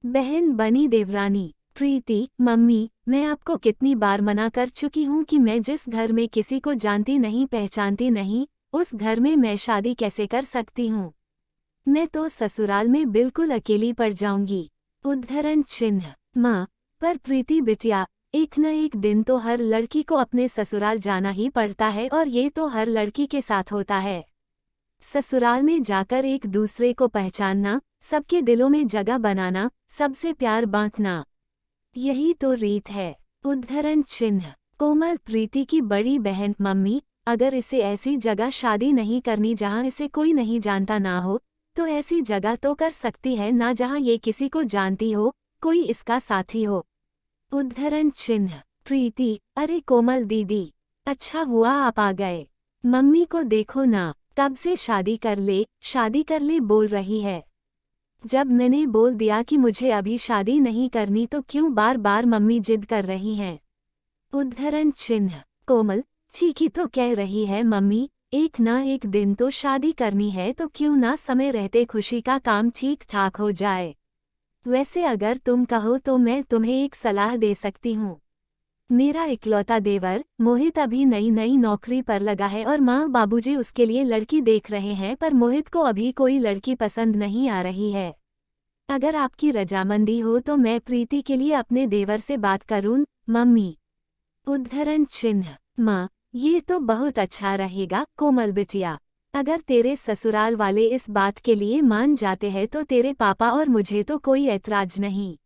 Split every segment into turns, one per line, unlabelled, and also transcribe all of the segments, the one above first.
बहन बनी देवरानी। प्रीति, मम्मी, मैं आपको कितनी बार मना कर चुकी हूँ कि मैं जिस घर में किसी को जानती नहीं पहचानती नहीं, उस घर में मैं शादी कैसे कर सकती हूँ। मैं तो ससुराल में बिल्कुल अकेली पड़ जाऊंगी। उद्धरण चिन्ह। माँ, पर प्रीति बिटिया, एक न एक दिन तो हर लड़की को अपने ससुराल जाना ही पड़ता है और ये तो हर लड़की के साथ होता है। ससुराल में जाकर एक दूसरे को पहचानना, सबके दिलों में जगह बनाना, सबसे प्यार बांटना, यही तो रीत है। उद्धरण चिन्ह। कोमल प्रीति की बड़ी बहन। मम्मी, अगर इसे ऐसी जगह शादी नहीं करनी जहां इसे कोई नहीं जानता ना हो, तो ऐसी जगह तो कर सकती है ना जहां ये किसी को जानती हो, कोई इसका साथी हो। उद्धरण चिन्ह। प्रीति, अरे कोमल दीदी, अच्छा हुआ आप आ गए। मम्मी को देखो ना, कब से शादी कर ले बोल रही है। जब मैंने बोल दिया कि मुझे अभी शादी नहीं करनी तो क्यों बार बार मम्मी जिद कर रही हैं। उद्धरण चिन्ह। कोमल, ठीक ही तो कह रही है मम्मी, एक ना एक दिन तो शादी करनी है तो क्यों ना समय रहते खुशी का काम ठीक ठाक हो जाए। वैसे अगर तुम कहो तो मैं तुम्हें एक सलाह दे सकती हूँ। मेरा इकलौता देवर मोहित अभी नई नई नौकरी पर लगा है और माँ बाबूजी उसके लिए लड़की देख रहे हैं, पर मोहित को अभी कोई लड़की पसंद नहीं आ रही है। अगर आपकी रजामंदी हो तो मैं प्रीति के लिए अपने देवर से बात करूं, मम्मी। उद्धरण चिन्ह। माँ, ये तो बहुत अच्छा रहेगा कोमल बिटिया। अगर तेरे ससुराल वाले इस बात के लिए मान जाते हैं तो तेरे पापा और मुझे तो कोई ऐतराज नहीं।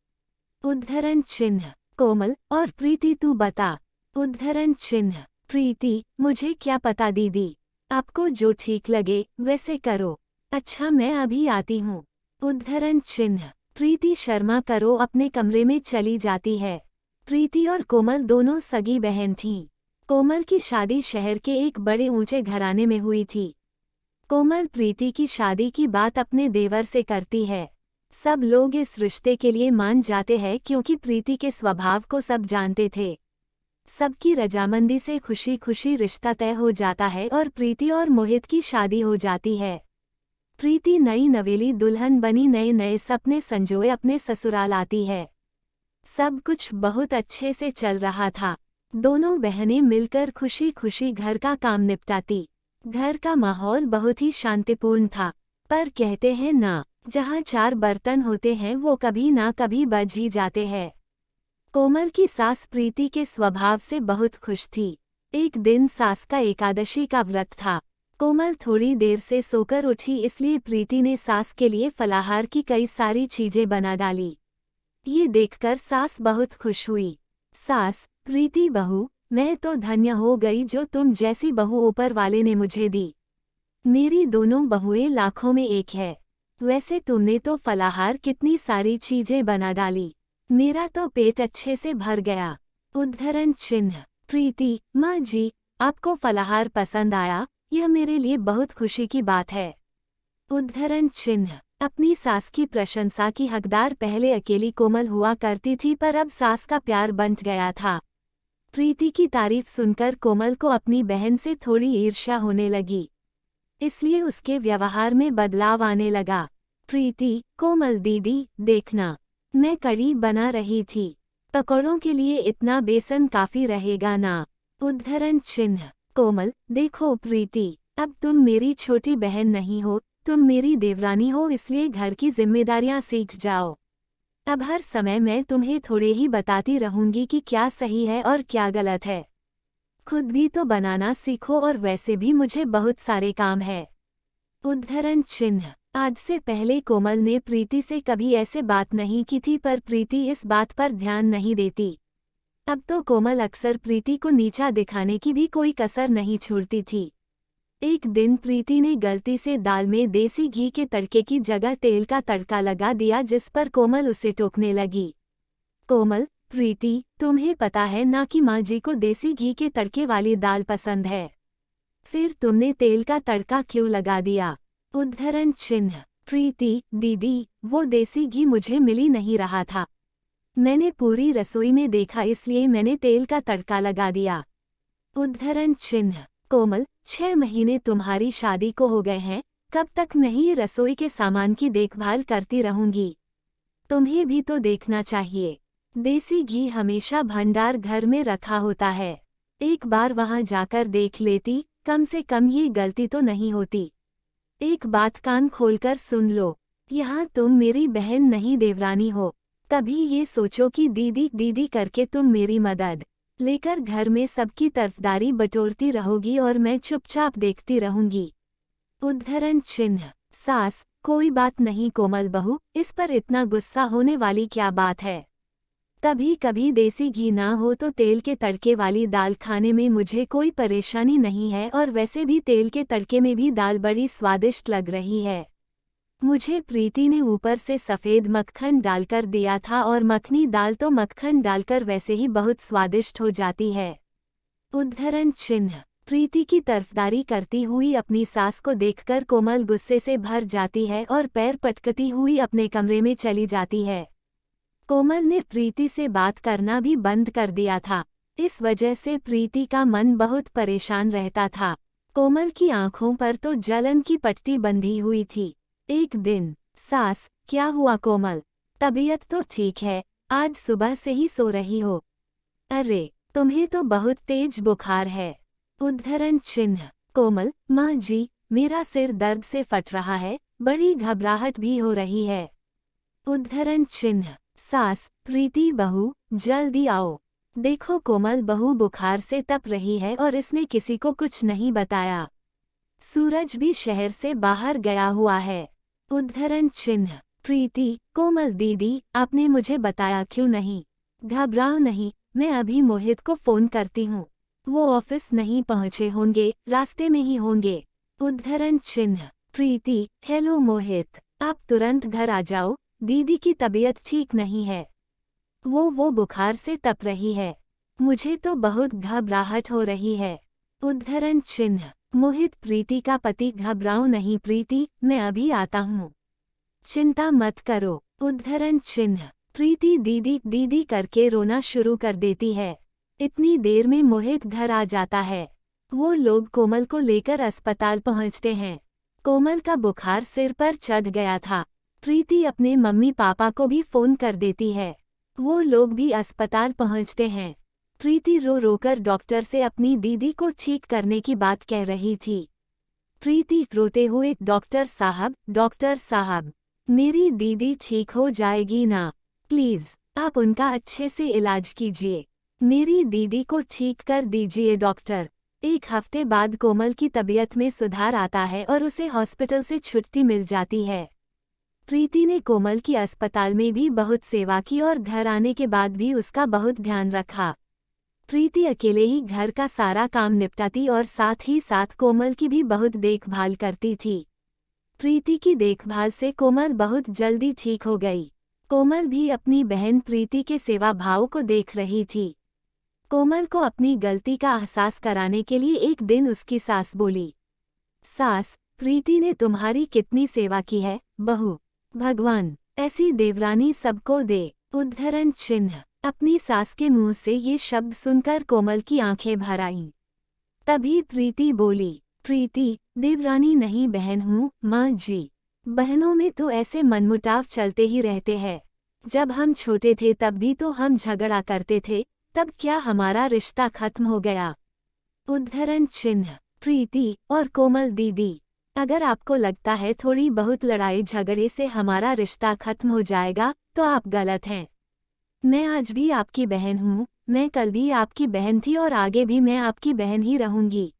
उद्धरण चिन्ह। कोमल, और प्रीति तू बता। उद्धरण चिन्ह। प्रीति, मुझे क्या पता दीदी, आपको जो ठीक लगे वैसे करो। अच्छा मैं अभी आती हूँ। उद्धरण चिन्ह। प्रीति शर्मा करो अपने कमरे में चली जाती है। प्रीति और कोमल दोनों सगी बहन थीं। कोमल की शादी शहर के एक बड़े ऊंचे घराने में हुई थी। कोमल प्रीति की शादी की बात अपने देवर से करती है। सब लोग इस रिश्ते के लिए मान जाते हैं क्योंकि प्रीति के स्वभाव को सब जानते थे। सबकी रजामंदी से खुशी खुशी रिश्ता तय हो जाता है और प्रीति और मोहित की शादी हो जाती है। प्रीति नई नवेली दुल्हन बनी नए नए सपने संजोए अपने ससुराल आती है। सब कुछ बहुत अच्छे से चल रहा था। दोनों बहनें मिलकर खुशी खुशी घर का काम निपटाती। घर का माहौल बहुत ही शांतिपूर्ण था। पर कहते हैं ना, जहाँ चार बर्तन होते हैं वो कभी ना कभी बज ही जाते हैं। कोमल की सास प्रीति के स्वभाव से बहुत खुश थी। एक दिन सास का एकादशी का व्रत था। कोमल थोड़ी देर से सोकर उठी, इसलिए प्रीति ने सास के लिए फलाहार की कई सारी चीजें बना डाली। ये देखकर सास बहुत खुश हुई। सास, प्रीति बहू, मैं तो धन्य हो गई जो तुम जैसी बहू ऊपर वाले ने मुझे दी। मेरी दोनों बहुएं लाखों में एक है। वैसे तुमने तो फलाहार कितनी सारी चीजें बना डाली, मेरा तो पेट अच्छे से भर गया। उद्धरण चिन्ह। प्रीति, माँ जी, आपको फलाहार पसंद आया, यह मेरे लिए बहुत खुशी की बात है। उद्धरण चिन्ह। अपनी सास की प्रशंसा की हकदार पहले अकेली कोमल हुआ करती थी, पर अब सास का प्यार बंट गया था। प्रीति की तारीफ सुनकर कोमल को अपनी बहन से थोड़ी ईर्ष्या होने लगी, इसलिए उसके व्यवहार में बदलाव आने लगा। प्रीति, कोमल दीदी, देखना, मैं कढ़ी बना रही थी, पकौड़ों के लिए इतना बेसन काफी रहेगा ना। उद्धरण चिन्ह। कोमल, देखो प्रीति, अब तुम मेरी छोटी बहन नहीं हो, तुम मेरी देवरानी हो, इसलिए घर की जिम्मेदारियां सीख जाओ। अब हर समय मैं तुम्हें थोड़े ही बताती रहूंगी कि क्या सही है और क्या गलत है। खुद भी तो बनाना सीखो, और वैसे भी मुझे बहुत सारे काम है। उद्धरण चिन्ह। आज से पहले कोमल ने प्रीति से कभी ऐसे बात नहीं की थी, पर प्रीति इस बात पर ध्यान नहीं देती। अब तो कोमल अक्सर प्रीति को नीचा दिखाने की भी कोई कसर नहीं छोड़ती थी। एक दिन प्रीति ने गलती से दाल में देसी घी के तड़के की जगह तेल का तड़का लगा दिया, जिस पर कोमल उसे टोकने लगी। कोमल, प्रीति, तुम्हें पता है ना कि माँ जी को देसी घी के तड़के वाली दाल पसंद है, फिर तुमने तेल का तड़का क्यों लगा दिया। उद्धरण चिन्ह। प्रीति, दीदी, वो देसी घी मुझे मिल ही नहीं रहा था, मैंने पूरी रसोई में देखा, इसलिए मैंने तेल का तड़का लगा दिया। उद्धरण चिन्ह। कोमल, 6 महीने तुम्हारी शादी को हो गए हैं, कब तक मैं ही रसोई के सामान की देखभाल करती रहूंगी। तुम्हें भी तो देखना चाहिए। देसी घी हमेशा भंडार घर में रखा होता है, एक बार वहां जाकर देख लेती, कम से कम ये गलती तो नहीं होती। एक बात कान खोलकर सुन लो, यहाँ तुम मेरी बहन नहीं देवरानी हो। कभी ये सोचो कि दीदी दीदी करके तुम मेरी मदद लेकर घर में सबकी तरफदारी बटोरती रहोगी और मैं चुपचाप देखती रहूंगी। उद्धरण चिन्ह। सास, कोई बात नहीं कोमल बहू, इस पर इतना गुस्सा होने वाली क्या बात है। कभी कभी देसी घी ना हो तो तेल के तड़के वाली दाल खाने में मुझे कोई परेशानी नहीं है, और वैसे भी तेल के तड़के में भी दाल बड़ी स्वादिष्ट लग रही है। मुझे प्रीति ने ऊपर से सफ़ेद मक्खन डालकर दिया था, और मखनी दाल तो मक्खन डालकर वैसे ही बहुत स्वादिष्ट हो जाती है। उद्धरण चिन्ह। प्रीति की तरफदारी करती हुई अपनी सास को देखकर कोमल गुस्से से भर जाती है और पैर पटकती हुई अपने कमरे में चली जाती है। कोमल ने प्रीति से बात करना भी बंद कर दिया था, इस वजह से प्रीति का मन बहुत परेशान रहता था। कोमल की आंखों पर तो जलन की पट्टी बंधी हुई थी। एक दिन, सास, क्या हुआ कोमल, तबीयत तो ठीक है, आज सुबह से ही सो रही हो। अरे, तुम्हें तो बहुत तेज बुखार है। उद्धरण चिन्ह। कोमल, माँ जी, मेरा सिर दर्द से फट रहा है, बड़ी घबराहट भी हो रही है। उद्धरण चिन्ह। सास, प्रीति बहू, जल्दी आओ। देखो कोमल बहू बुखार से तप रही है और इसने किसी को कुछ नहीं बताया। सूरज भी शहर से बाहर गया हुआ है। उद्धरण चिन्ह। प्रीति, कोमल दीदी, आपने मुझे बताया क्यों नहीं। घबराओ नहीं, मैं अभी मोहित को फोन करती हूँ, वो ऑफिस नहीं पहुँचे होंगे, रास्ते में ही होंगे। उद्धरण चिन्ह। प्रीति, हेलो मोहित, आप तुरंत घर आ जाओ, दीदी की तबीयत ठीक नहीं है, वो बुखार से तप रही है, मुझे तो बहुत घबराहट हो रही है। उद्धरण चिन्ह। मोहित प्रीति का पति, घबराओ नहीं प्रीति, मैं अभी आता हूँ, चिंता मत करो। उद्धरण चिन्ह। प्रीति दीदी दीदी करके रोना शुरू कर देती है। इतनी देर में मोहित घर आ जाता है। वो लोग कोमल को लेकर अस्पताल पहुँचते हैं। कोमल का बुखार सिर पर चढ़ गया था। प्रीति अपने मम्मी पापा को भी फोन कर देती है। वो लोग भी अस्पताल पहुंचते हैं। प्रीति रो रोकर डॉक्टर से अपनी दीदी को ठीक करने की बात कह रही थी। प्रीति रोते हुए, डॉक्टर साहब, मेरी दीदी ठीक हो जाएगी ना, प्लीज आप उनका अच्छे से इलाज कीजिए, मेरी दीदी को ठीक कर दीजिए डॉक्टर। एक हफ्ते बाद कोमल की तबीयत में सुधार आता है और उसे हॉस्पिटल से छुट्टी मिल जाती है। प्रीति ने कोमल की अस्पताल में भी बहुत सेवा की और घर आने के बाद भी उसका बहुत ध्यान रखा। प्रीति अकेले ही घर का सारा काम निपटाती और साथ ही साथ कोमल की भी बहुत देखभाल करती थी। प्रीति की देखभाल से कोमल बहुत जल्दी ठीक हो गई। कोमल भी अपनी बहन प्रीति के सेवा भाव को देख रही थी। कोमल को अपनी गलती का एहसास कराने के लिए एक दिन उसकी सास बोली, सास, प्रीति ने तुम्हारी कितनी सेवा की है बहू, भगवान ऐसी देवरानी सबको दे। उद्धरण चिन्ह। अपनी सास के मुंह से ये शब्द सुनकर कोमल की आंखें भर आईं। तभी प्रीति बोली, प्रीति, देवरानी नहीं बहन हूँ माँ जी। बहनों में तो ऐसे मनमुटाव चलते ही रहते हैं। जब हम छोटे थे तब भी तो हम झगड़ा करते थे, तब क्या हमारा रिश्ता खत्म हो गया। उद्धरण चिन्ह। प्रीति और कोमल दीदी, अगर आपको लगता है थोड़ी बहुत लड़ाई झगड़े से हमारा रिश्ता खत्म हो जाएगा तो आप गलत हैं। मैं आज भी आपकी बहन हूँ, मैं कल भी आपकी बहन थी और आगे भी मैं आपकी बहन ही रहूंगी।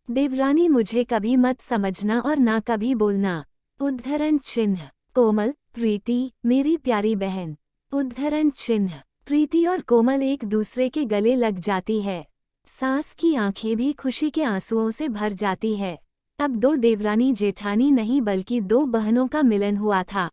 देवरानी मुझे कभी मत समझना और ना कभी बोलना। उद्धरण चिन्ह। कोमल, प्रीति, मेरी प्यारी बहन। उद्धरण चिन्ह। प्रीति और कोमल एक दूसरे के गले लग जाती है। सास की आंखें भी खुशी के आंसुओं से भर जाती है। अब दो देवरानी जेठानी नहीं बल्कि दो बहनों का मिलन हुआ था।